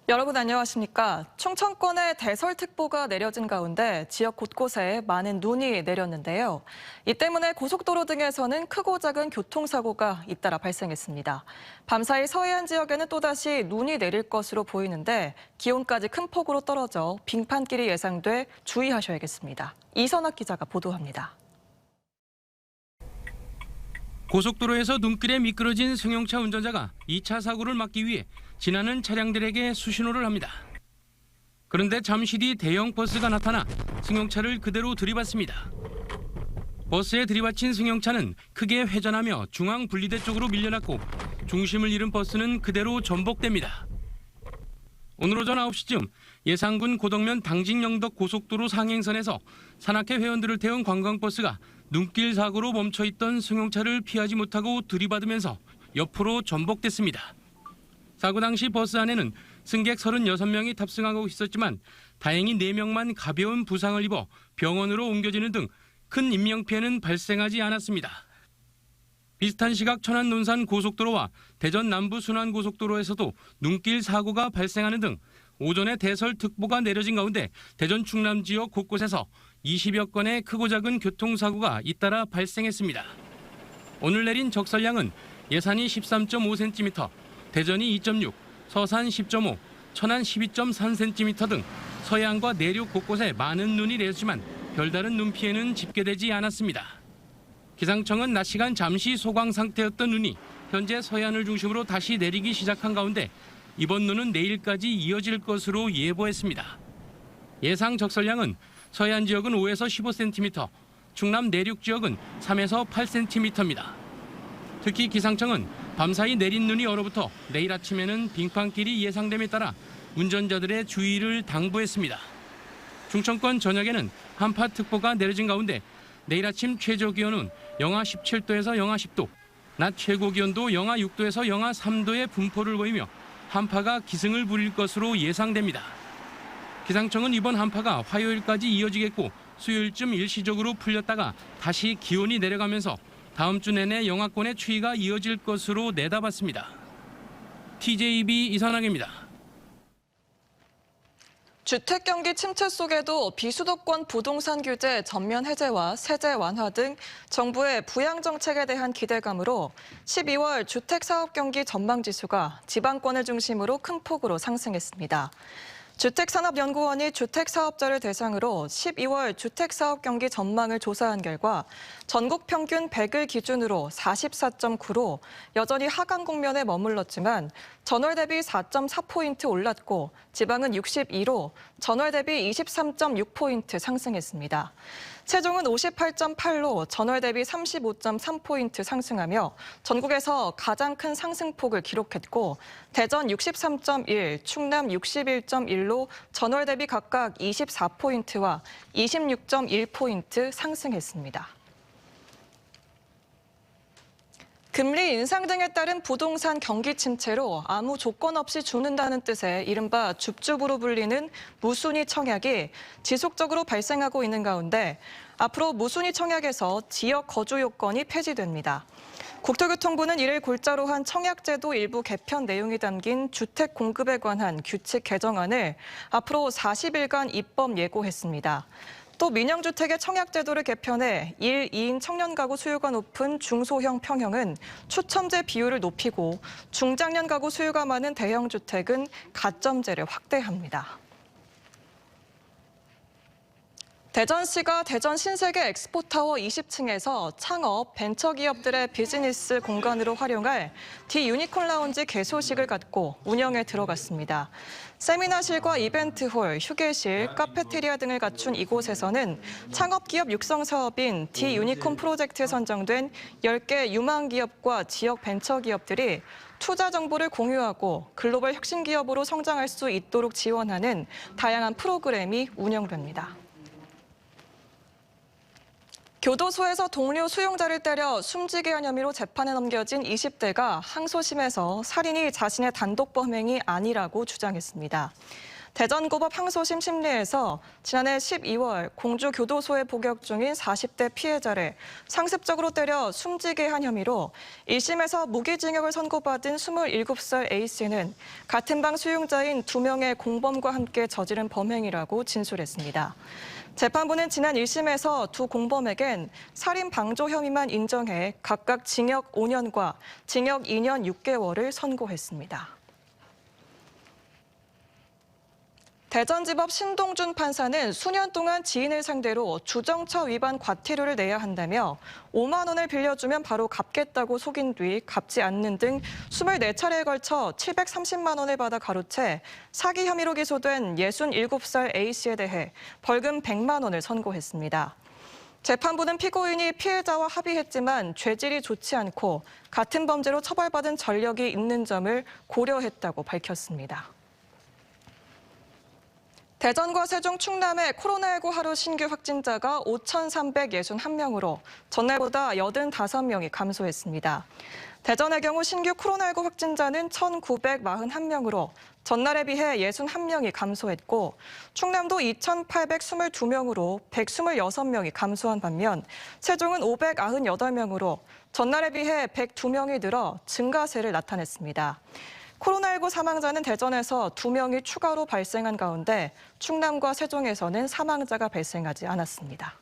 여러분 안녕하십니까? 충청권에 대설특보가 내려진 가운데 지역 곳곳에 많은 눈이 내렸는데요. 이 때문에 고속도로 등에서는 크고 작은 교통사고가 잇따라 발생했습니다. 밤사이 서해안 지역에는 또다시 눈이 내릴 것으로 보이는데 기온까지 큰 폭으로 떨어져 빙판길이 예상돼 주의하셔야겠습니다. 이선학 기자가 보도합니다. 고속도로에서 눈길에 미끄러진 승용차 운전자가 2차 사고를 막기 위해 지나는 차량들에게 수신호를 합니다. 그런데 잠시 뒤 대형 버스가 나타나 승용차를 그대로 들이받습니다. 버스에 들이받친 승용차는 크게 회전하며 중앙 분리대 쪽으로 밀려났고 중심을 잃은 버스는 그대로 전복됩니다. 오늘 오전 9시쯤 예산군 고덕면 당직영덕 고속도로 상행선에서 산악회 회원들을 태운 관광버스가 눈길 사고로 멈춰있던 승용차를 피하지 못하고 들이받으면서 옆으로 전복됐습니다. 사고 당시 버스 안에는 승객 36명이 탑승하고 있었지만 다행히 4명만 가벼운 부상을 입어 병원으로 옮겨지는 등 큰 인명피해는 발생하지 않았습니다. 비슷한 시각 천안 논산 고속도로와 대전 남부 순환 고속도로에서도 눈길 사고가 발생하는 등 오전에 대설특보가 내려진 가운데 대전 충남 지역 곳곳에서 20여 건의 크고 작은 교통사고가 잇따라 발생했습니다. 오늘 내린 적설량은 예산이 13.5cm, 대전이 2.6, 서산 10.5, 천안 12.3cm 등 서해안과 내륙 곳곳에 많은 눈이 내렸지만 별다른 눈 피해는 집계되지 않았습니다. 기상청은 낮 시간 잠시 소강 상태였던 눈이 현재 서해안을 중심으로 다시 내리기 시작한 가운데 이번 눈은 내일까지 이어질 것으로 예보했습니다. 예상 적설량은 서해안 지역은 5에서 15cm, 충남 내륙 지역은 3에서 8cm입니다. 특히 기상청은 밤사이 내린 눈이 얼어붙어 내일 아침에는 빙판길이 예상됨에 따라 운전자들의 주의를 당부했습니다. 충청권 전역에는 한파특보가 내려진 가운데 내일 아침 최저 기온은 영하 17도에서 영하 10도, 낮 최고 기온도 영하 6도에서 영하 3도의 분포를 보이며 한파가 기승을 부릴 것으로 예상됩니다. 기상청은 이번 한파가 화요일까지 이어지겠고 수요일쯤 일시적으로 풀렸다가 다시 기온이 내려가면서 다음 주 내내 영하권의 추위가 이어질 것으로 내다봤습니다. TJB 이선학입니다. 주택 경기 침체 속에도 비수도권 부동산 규제 전면 해제와 세제 완화 등 정부의 부양 정책에 대한 기대감으로 12월 주택 사업 경기 전망 지수가 지방권을 중심으로 큰 폭으로 상승했습니다. 주택산업연구원이 주택사업자를 대상으로 12월 주택사업 경기 전망을 조사한 결과 전국 평균 100을 기준으로 44.9로 여전히 하강 국면에 머물렀지만 전월 대비 4.4포인트 올랐고 지방은 62로 전월 대비 23.6포인트 상승했습니다. 세종은 58.8로 전월 대비 35.3포인트 상승하며 전국에서 가장 큰 상승폭을 기록했고 대전 63.1, 충남 61.1로 전월 대비 각각 24포인트와 26.1포인트 상승했습니다. 금리 인상 등에 따른 부동산 경기 침체로 아무 조건 없이 죽는다는 뜻의 이른바 줍줍으로 불리는 무순위 청약이 지속적으로 발생하고 있는 가운데 앞으로 무순위 청약에서 지역 거주 요건이 폐지됩니다. 국토교통부는 이를 골자로 한 청약제도 일부 개편 내용이 담긴 주택 공급에 관한 규칙 개정안을 앞으로 40일간 입법 예고했습니다. 또 민영주택의 청약제도를 개편해 1, 2인 청년 가구 수요가 높은 중소형 평형은 추첨제 비율을 높이고 중장년 가구 수요가 많은 대형주택은 가점제를 확대합니다. 대전시가 대전 신세계 엑스포타워 20층에서 창업, 벤처기업들의 비즈니스 공간으로 활용할 디유니콘 라운지 개소식을 갖고 운영에 들어갔습니다. 세미나실과 이벤트홀, 휴게실, 카페테리아 등을 갖춘 이곳에서는 창업기업 육성 사업인 디유니콘 프로젝트에 선정된 10개 유망기업과 지역 벤처기업들이 투자 정보를 공유하고 글로벌 혁신기업으로 성장할 수 있도록 지원하는 다양한 프로그램이 운영됩니다. 교도소에서 동료 수용자를 때려 숨지게 한 혐의로 재판에 넘겨진 20대가 항소심에서 살인이 자신의 단독 범행이 아니라고 주장했습니다. 대전고법 항소심 심리에서 지난해 12월 공주교도소에 복역 중인 40대 피해자를 상습적으로 때려 숨지게 한 혐의로 1심에서 무기징역을 선고받은 27살 A씨는 같은 방 수용자인 2명의 공범과 함께 저지른 범행이라고 진술했습니다. 재판부는 지난 1심에서 두 공범에겐 살인 방조 혐의만 인정해 각각 징역 5년과 징역 2년 6개월을 선고했습니다. 대전지법 신동준 판사는 수년 동안 지인을 상대로 주정차 위반 과태료를 내야 한다며 5만 원을 빌려주면 바로 갚겠다고 속인 뒤 갚지 않는 등 24차례에 걸쳐 730만 원을 받아 가로채 사기 혐의로 기소된 67살 A씨에 대해 벌금 100만 원을 선고했습니다. 재판부는 피고인이 피해자와 합의했지만 죄질이 좋지 않고 같은 범죄로 처벌받은 전력이 있는 점을 고려했다고 밝혔습니다. 대전과 세종, 충남의 코로나19 하루 신규 확진자가 5,361명으로 전날보다 85명이 감소했습니다. 대전의 경우 신규 코로나19 확진자는 1,941명으로 전날에 비해 61명이 감소했고 충남도 2,822명으로 126명이 감소한 반면 세종은 598명으로 전날에 비해 102명이 늘어 증가세를 나타냈습니다. 코로나19 사망자는 대전에서 2명이 추가로 발생한 가운데 충남과 세종에서는 사망자가 발생하지 않았습니다.